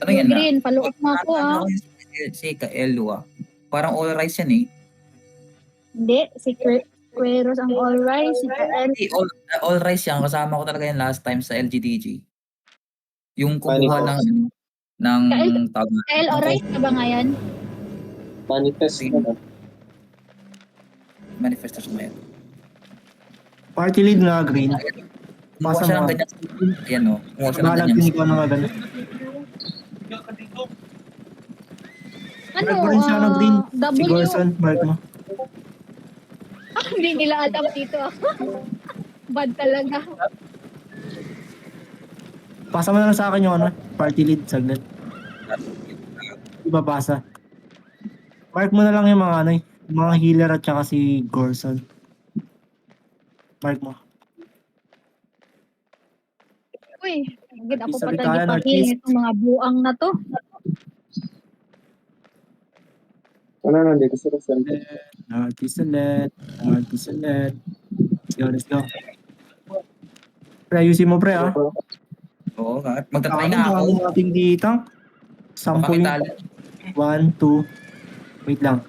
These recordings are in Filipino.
Ano Yung yan na? green, paluot mo ako Ano si Kaelu Parang all rice yan eh. Hindi, si Queros ang all rice, si Kael. All rice yan. Kasama ko talaga yan last time sa LGDG. Yung kumuha ng Kael all rice ka ba ngayon? Manifest na. Manifestos mo yan. Party lead na green. Kumuha siya ng ganyan. Ayan o. Kumuha siya ng ganyan. Ikaw na magano. Ano? Mark mo rin siya ng green. W. Si Gorson, mark mo. Hindi nila alam dito. Bad talaga. Pasa mo na lang sa akin yung ano, party lead, saglit. Ibabasa. Mark mo na lang yung mga ano, yung mga healer at saka si Gorson. Mark mo. Uy, agad ako Sabi pa kaya, tagi Northeast. pahil itong mga buang na to. Ano nandito sa restaurant? Northeast ulit. Northeast ulit. Let's go. Pre, ayusin mo pre ah. Oo nga. Magtatry nga ako. Ang ating ditang. 10 yung... 1, 2, wait lang.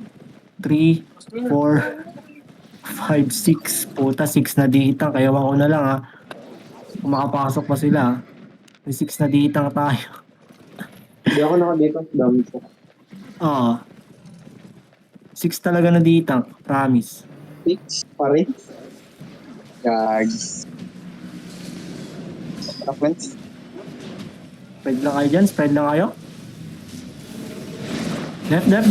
3, 4, 5, 6. Puta, 6 na ditang. Kaya wako na lang ha. Kung makapasok pa sila ha. May 6 na ditang tayo. Hindi ako nakadito. Dami ko. Oo. 6 talaga na ditang. Promise. 6 pa rin. Gags. Reference. Spread lang kayo dyan. Spread lang kayo. Def.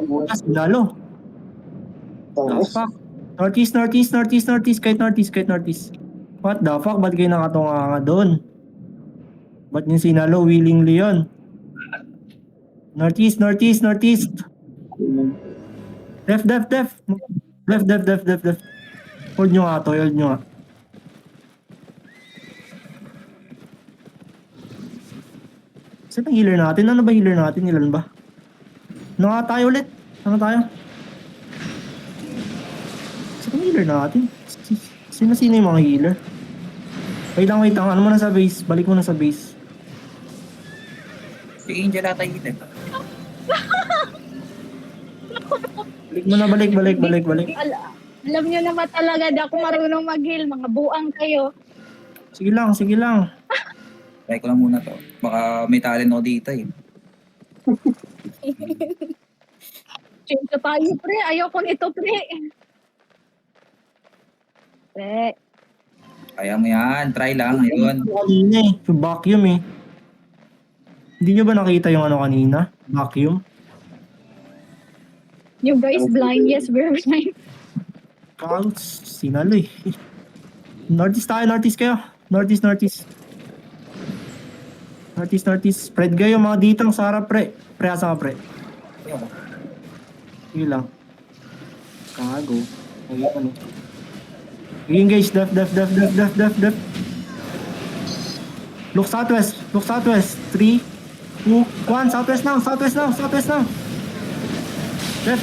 Puta, sinalo. Fuck. Northeast. Kahit northeast. What the fuck? Ba't kayo nakatunga nga doon? Ba't yung sinalo? Willingly yun. Northeast. Def. Hold nyo nga to. Saan ang healer natin? Ano ba healer natin? Ilan ba? Ano nga tayo ulit? Ano tayo? Saan ang healer natin? Sino yung mga healer? Wait lang. Ano mo na sa base? Balik mo na sa base. Si Angel ata yung hit. Balik. Alam nyo naman talaga, di ako marunong mag-heal. Mga buang kayo. Sige lang. Try ko lang muna to. Baka may talent ako dito eh. Change na tayo, pre. Ayoko nito, pre. Pre. Kaya mo yan. Try lang. Ayun. Kanina eh. Yung vacuum eh. Hindi nyo ba nakita yung ano kanina? Vacuum? You guys blind? Yes, we're blind. Counts. Sinalo eh. Northeast kayo. Northeast. Spread kayo mga ditang sa harap pre. Pre, asa ka pre? Ayun. Sige lang. Kago. Ano? Engage. Def. Look southwest. 3, 2, 1. Southwest now. Def.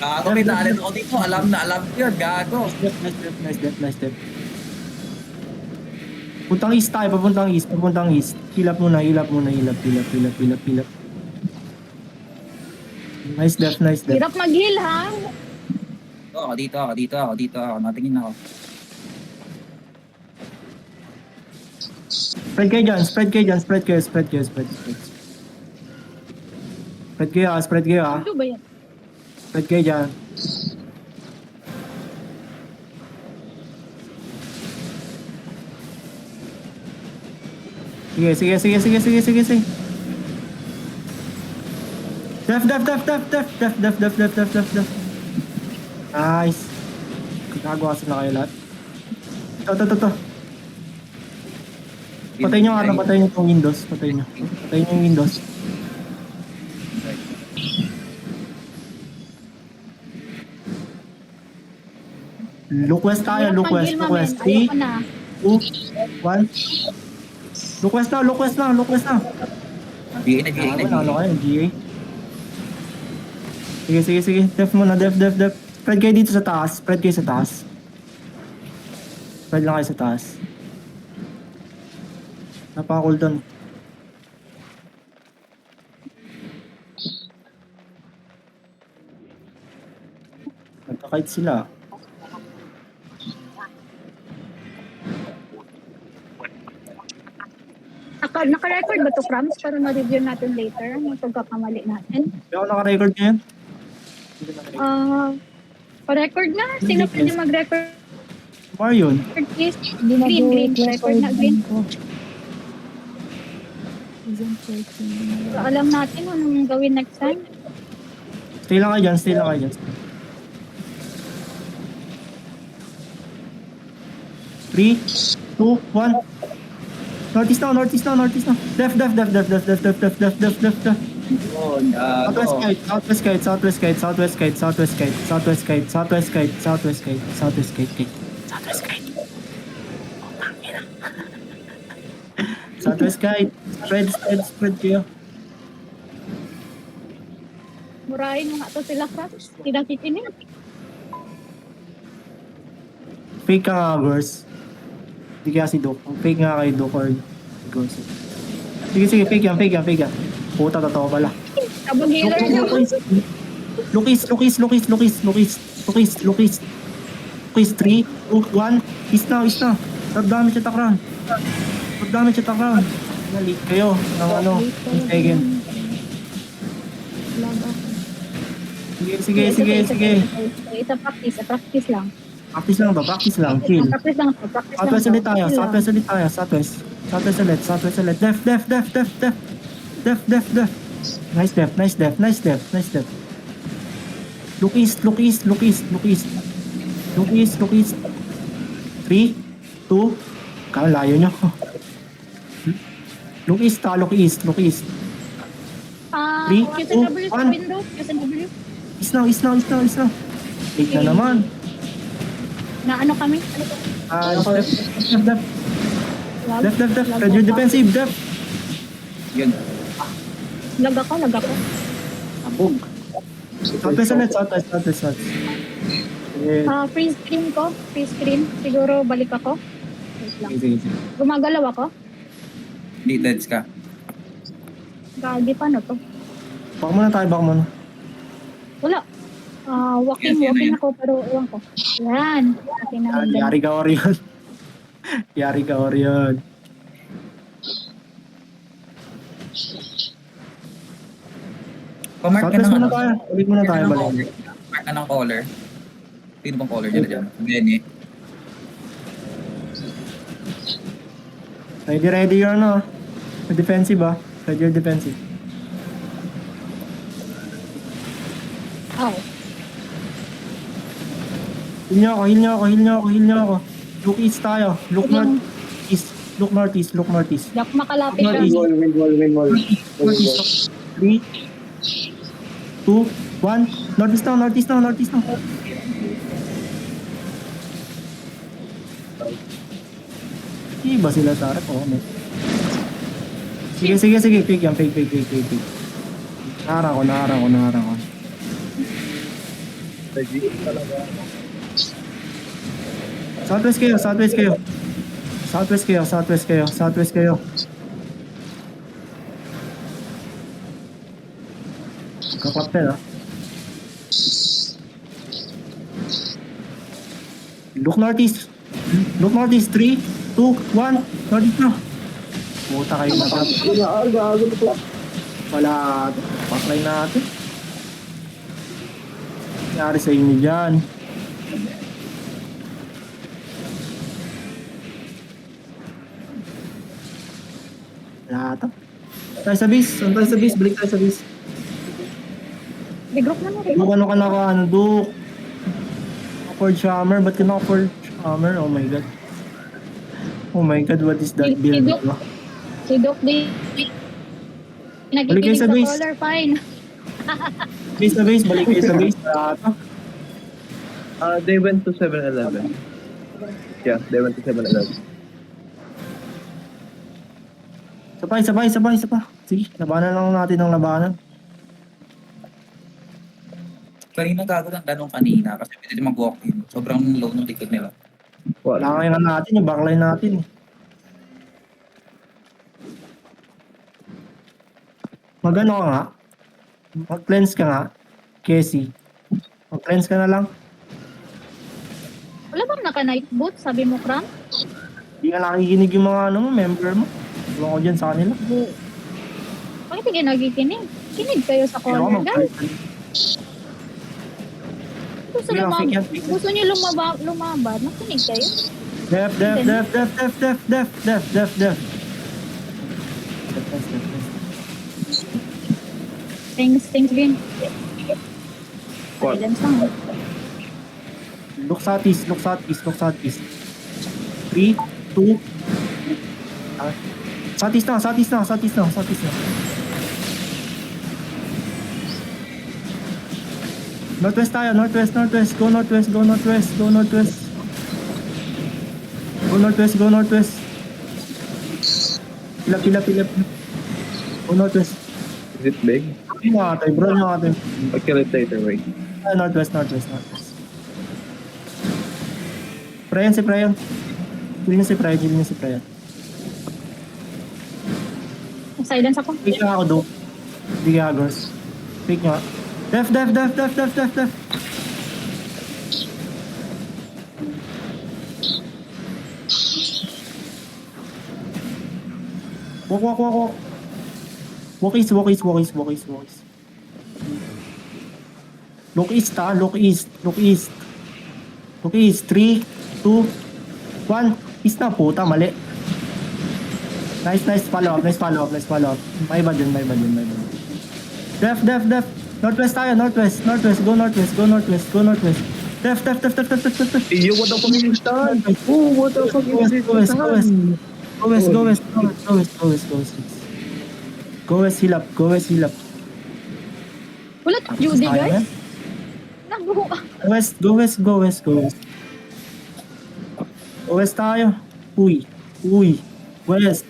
Gago, may talent ako dito. Alam ko yun. Gago. Nice step. Puntang east. Hilap muna. Nice def. Hirap mag-heal, ha? Ako dito. Natingin ako. Spread kayo dyan. Spread kayo ah. Ano ba yan? Spread kayo dyan. Sige. Def. Nice. Nagawa sila kayo lahat. Ito. Patayin nyo yung windows. Patayin nyo yung windows. Look west tayo. Hirap mag-heal, mamen. 3, Ayoko na. 2, 1. Look west na. GA na. Ano kayo, GA? Sige. Def muna. Spread kayo dito sa taas. Spread lang kayo sa taas. Napaka-cooldown. Nagka-kite sila. Naka-record ba to, Krams? Para ma-review natin later ang pagkakamali natin. Hindi ako naka-record ngayon. Pa-record na. Sino pwede mag-record? Marion. Please. Green. Record na green. So, alam natin anong gawin next time. Stay lang kayo dyan. 3, 2, 1. Northeast now. Left. Oh, gago. Southwest kite. Southwest kite. Spread kayo. Murahin mo nga to sila, Krams. Tinakikinig. Fake ka nga, Gors. Hindi kaya si Doc. Fake nga kay Doc or Gors. Sige, fake yan. Puta, totoo pala. Kabang healer na. Look east. 3, 2, 1. East now. Top damage attack round. Nalik kayo ng ng Tegan. Sige. Ito practice lang. Practice lang. Chill. Practice lang. Southwest ulit tayo. Southwest ulit. Left. Nice depth. Look east. 3, 2, layo nyo. Look east. Three, QSW two, sa one. window. QSW. East now. Late na naman. Na ano kami? Left. Red your defensive. Left. Yun. Lag ako. Abog. Southwest. Freeze screen. Siguro balik ako. Wait lang. Sige. Gumagalaw ako. Hindi, deads ka. Gagi pa to. Baka muna tayo. Wala. Walking Yan. ako pero ewan ko. Yan. Akin na. Yari ka, Orion. Pamark ka Southwest ng muna tayo. Ulit muna tayo. Balik. Mark ka ng color. Sino bang color dyan? Benny. Ready your defensive Ready your defensive. Ow. Heal nyo ako. Look east tayo. Look northeast. Di ako makalapit Northeast. lang. Windwall. 3, 2, 1. Northeast now. Iba sila Tarek. Sige. Fake yan. Fake. Naharang ko. Southwest kayo. Kapapel Look northeast. 3, 2, 1. Northeast na. Puta kayo na. Wala. Patry natin. Nangyari sa inyo dyan. Lahat. Tayo sa base. Balik tayo sa base. Di-group na rin. Ano ka na Duke? Ford Hammer? Ba't ka naka-Ford Hammer? Oh my god. What is that build? Si Doc di Balik kayo nakikinig sa sa base. color, fine. Balik kayo sa base. Lahat. They went to 7-Eleven. Yeah, they went to 7-Eleven. Sabay. Sige, labanan lang natin ang labanan. Kanina gago ng tanong kanina kasi pwede mag-walk in. Sobrang low ng ticket nila. What? Wala kayo natin, yung backline natin. Magano ka nga? Mag-cleanse ka nga, Casey. Mag-cleanse ka na lang. Wala bang naka-night boot? Sabi mo, Cram? Hindi ka nakikinig yung mga ano mo, member mo. Iwan ko dyan sa kanila. Bakit hindi nagikinig? Kinig kayo sa Pero ako corner, guys. Gusto, Sige lang, lumab- fake yan, fake yan. gusto nyo lumabad? Nakinig kayo? Def. Thanks, Vin. What? Silence lang. Look sa atis. 3, 2, Satis na. Northwest tayo, northwest. Go northwest. Pilap. Go northwest. Is it big? Yung ate, bro, yung ate. I'll kill it later, wait. Northwest. Prayan. Hindi niya si Prayan. Silence ako. Fake nga ako, do. Hindi ka agos. Fake nga. Def. Walk. Walk east. Look east. 3, 2, 1. East na, puta, mali. Nice follow up. May iba din. Def. Northwest tayo, northwest. Go northwest. Def. Yo, what the fuck is that? Oh, what the fuck is this? Go west, heal up. Wala Judy, guys. Nabuo. Go west. Go west tayo. Uy. West.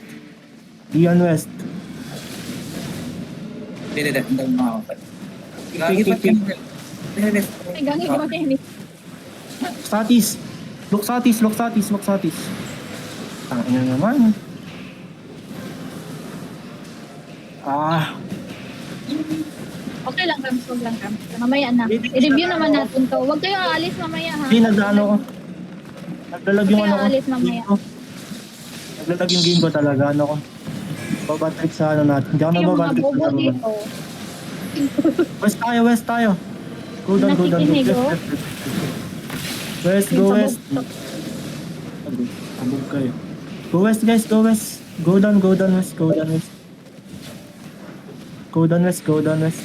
Diyan west. Hindi makakapal. Pick. Ay, gangi ko makinig. Satis. Look satis. Tangina naman. Okay lang, Rams. Huwag lang, Rams. Mamaya na. I-review naman natin to. Huwag kayo aalis mamaya, ha? Hindi, nagdaano ko. Naglalag yung ano ko. Alis mamaya. Game ko. Naglalag yung game ko talaga. Ano ko. Babatrick sa ano natin. Hindi ako Yung mga nababatrick bobo sa laro. dito. West tayo. Go down. Nakikinig, oh. West. Abog kayo. Go west, guys. Go down west.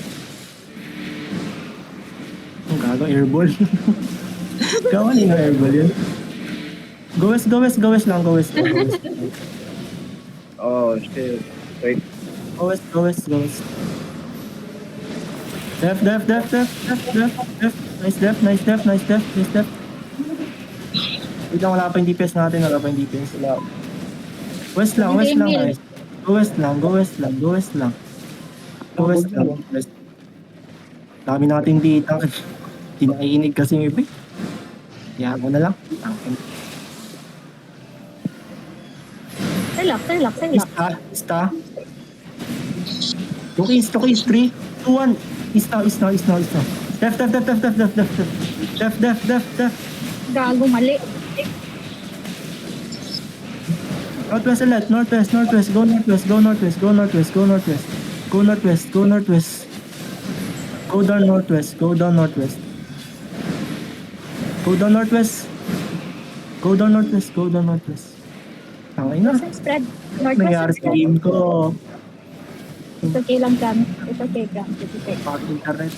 Ang gago, airball. Gawa nila airball yun. Go west lang. Oh, shit. Wait. Go west. Def. Nice def. Wait lang, wala pa yung DPS natin. West lang, guys. Go west lang. Dami natin dito. Hindi nakikinig kasi yung iba. Yan mo na lang. Relax. Ista. Look east. 3, 2, 1. Ista. Def. Gago, mali. Northwest ulit. Northwest. Go northwest. Go down northwest. Go down northwest. Tangay na. Spread. Nangyari sa game ko. It's okay lang, Cam. It's okay. Pag internet.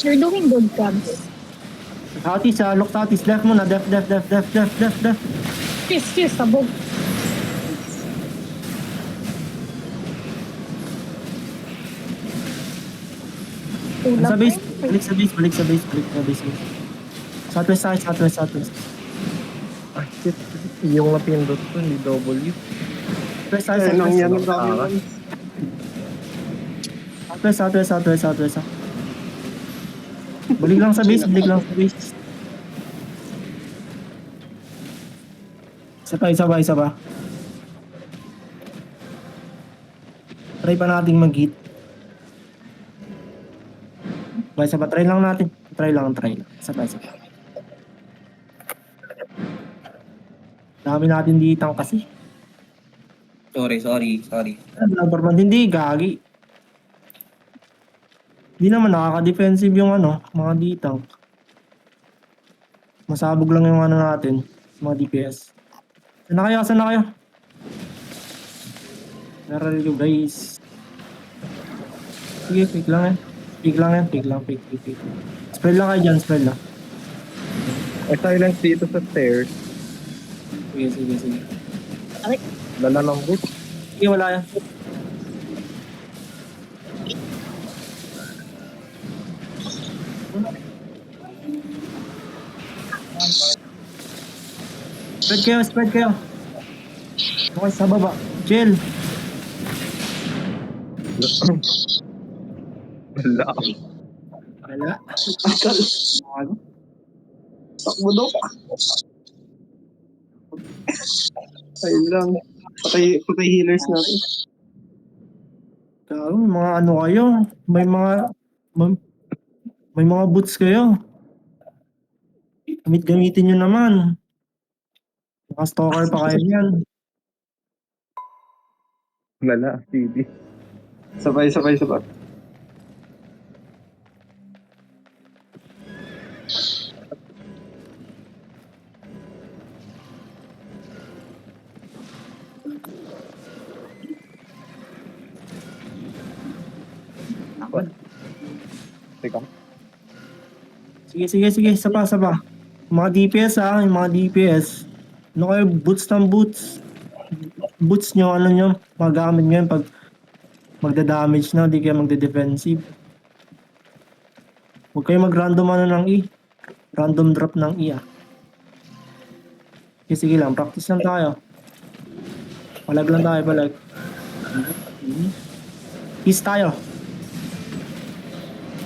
You're doing good, Cam. Satis, look satis. Left mo na. Def. Cheers, sabog. Sa base. Balik sa base. Southwest. Ah, shit. Yung napindot ko, hindi W. Southwest. Balik lang sa base, balik lang sa base. Isa pa. Try pa nating mag-hit. Isa pa, try lang natin. Try lang. Isa pa. Dami natin ditang kasi. Sorry. Number 1, hindi, gagi. Hindi naman nakaka-defensive yung mga ditang. Masabog lang yung natin, mga DPS. Saan na kayo? Nararil yung guys. Sige, pick lang yan. Pick. Spread lang kayo dyan, spread lang. May silence dito sa stairs. Sige. Lala ng boot. Sige, wala yan. Spread kayo. Okay, sa baba. Chill. Wala. Wala. Takbo daw. Ayun lang. Patay healers natin. Mga kayo. May mga boots kayo. Gamitin nyo naman. Stalker pa kayo yan. Wala, CD. Sabay. Teka. Sige. Isa pa. Mga DPS yung mga DPS. Ano kayo, boots ng boots. Boots nyo, magamit nyo yun pag magda-damage na, di kayo magda-defensive. Huwag kayo mag-random ng E. Random drop ng E Sige lang, practice lang tayo. Palag lang tayo. East tayo.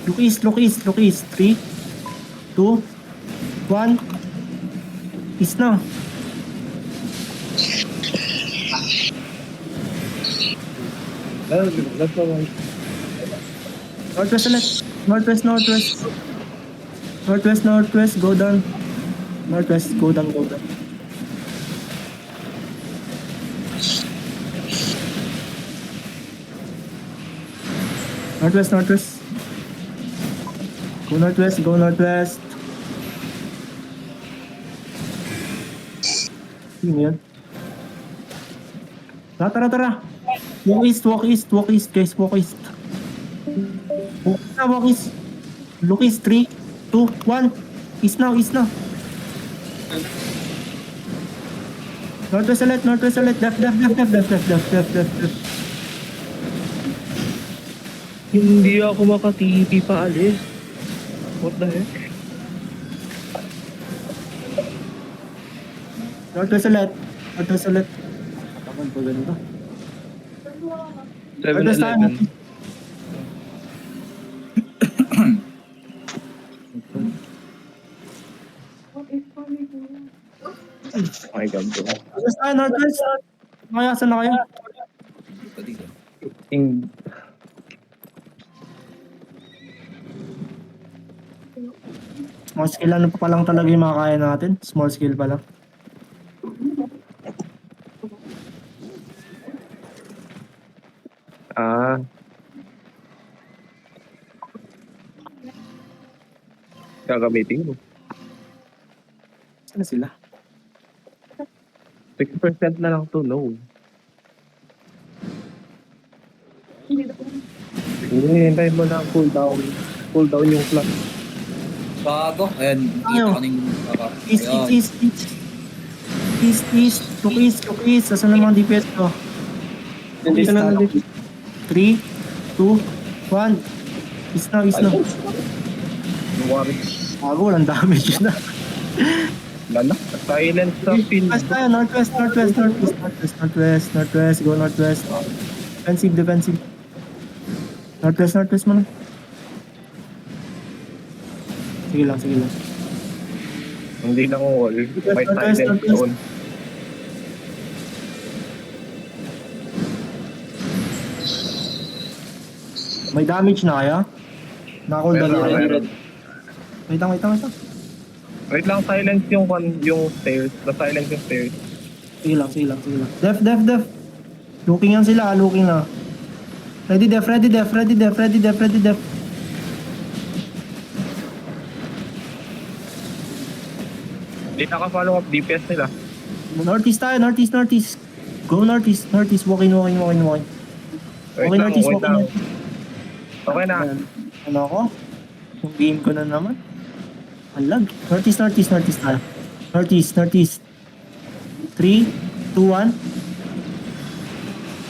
Look east. 3, 2, 1. East na. That's all right. Northwest ulit. Northwest. Go down. Northwest, go down. Northwest. Go northwest. Sino yan? Tara. Walk east, guys. Walk east. Look east. 3, 2, 1. East now. Northwest ulit. Left. Hindi ako maka-TP pa alis. What the heck? Northwest ulit. Kapag pa ganito. 7-11. My God, bro. Northwest. Saan na kayo? Dito. Small scale pa lang talaga yung makakaya natin. Small scale pa lang. Gagamitin mo. Saan na sila? 6% na lang to, no. Hintay mo na cooldown yung flash. Bago. Ayan. Ayaw. Kita ko na yung East. Look east. Saan naman DPS ko? Nandito na. 3, 2, 1. East na. Bago, walang damage na. Lala. Silence sa pin. Basta northwest. Go northwest. Defensive. Northwest mo na. Sige lang, sige lang. Hindi na wall. May Northwest, silent northwest. zone. May damage na kaya? Nakakul Meron, dali rin. meron. Wait lang, wait lang, wait lang. Wait lang, silence yung stairs. Na-silence yung stairs. Sige lang, sige lang, sige lang. Def. Looking yan sila, looking na. Ready def. Hindi naka-follow up DPS nila. Northeast tayo, northeast. Go northeast. Walking. Wait Okay, lang, northeast, wait lang. Okay na. Ano ako? Yung game ko na naman. Alag. Northeast tayo. Northeast. 3, 2, 1.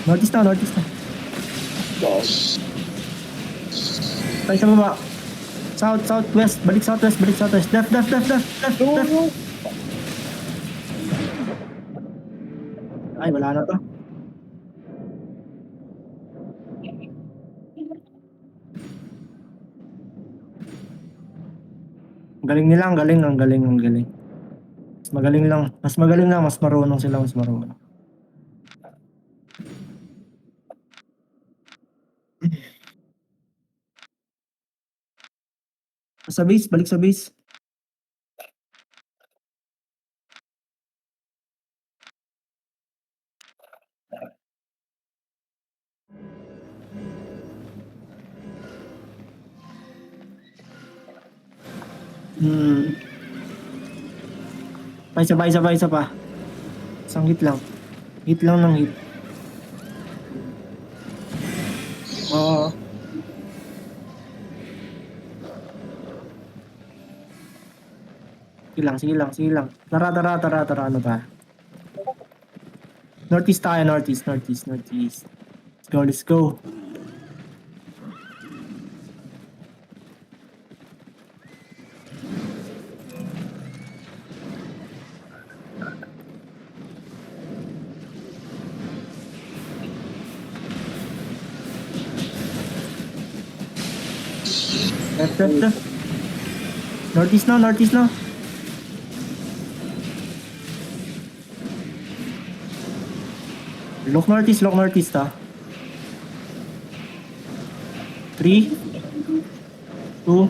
Northeast na. Tayo sa baba. Southwest. Balik southwest. Def. Ay, wala na to. Galing nila, ang galing. Mas magaling lang, mas marunong sila, mas marunong. Balik sa base. Isa pa. Isang hit lang. Hit lang ng hit. Oo. Sige lang. Tara. Ano tayo? Northeast tayo, northeast. Let's go. Left. Northeast now. Look northeast ha. 3, 2.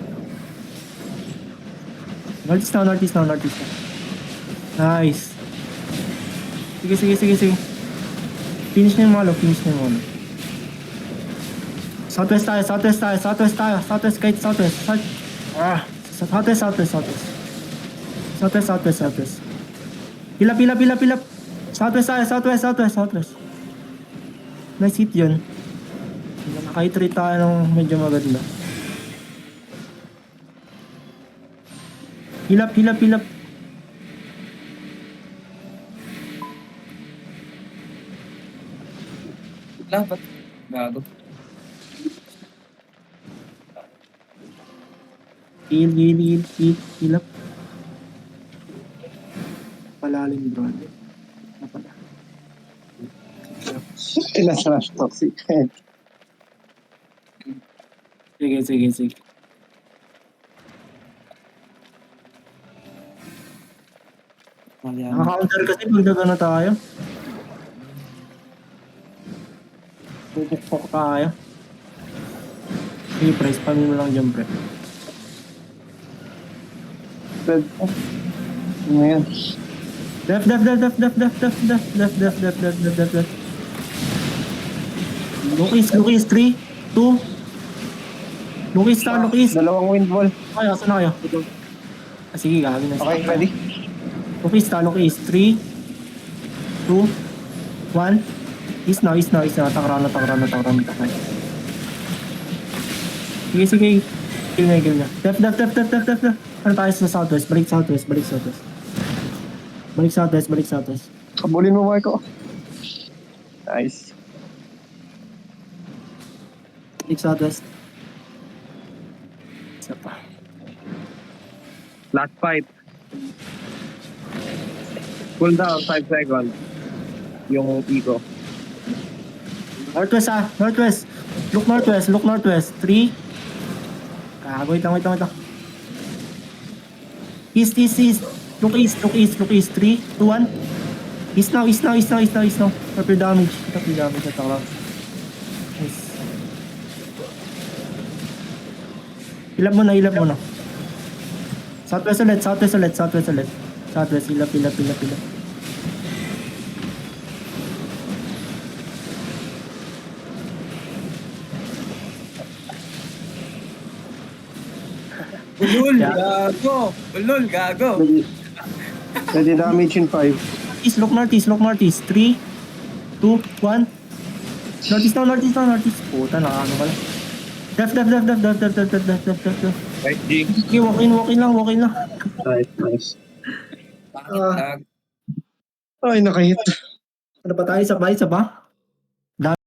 Northeast now. Nice. Sige. Finish na yung malo. Southwest tayo. Southwest. Southwest. Pilap. Southwest. Nice hit yun. Naka-treat tayo ng medyo maganda. Hilap. Ba't? Gago. Hilap. Palalim bro. Napala. Kinasarash toxic. Sige. Nakaka-counter kasi pag nagano tayo. Pupukpok tayo. Sige, press pa mo lang dyan, pre. Red. Ano yan? Def. Lukis, 3, 2. Lukis. Dalawang windwall. Kaya, saan na kayo? Sige, gagawin na. Okay, ready? Lukis, 3, 2, 1. Is na. Takrana. Sige. Kill na. Def. Ano tayo sa southwest? Balik southwest. Kabulin mo, Marco. Nice. Balik southwest. Isa pa. Last fight. Cool down, 5 seconds. Yung eco. Northwest. Look northwest. 3. Wait lang. East. Look east. 3, 2, 1. East now. Tap your damage. Attack lang. Nice. Hilap mo na. Southwest ulit. Southwest, hilap. Ulul, Yeah. gago. Ready damage in 5. Look northeast. 3, 2, 1. Northeast now. Puta, nakaano ka lang. Left. Right, G. Okay, walk in lang. Nice. Bakit lag? Ay, nakahit. Ano pa tayo? Isa ba?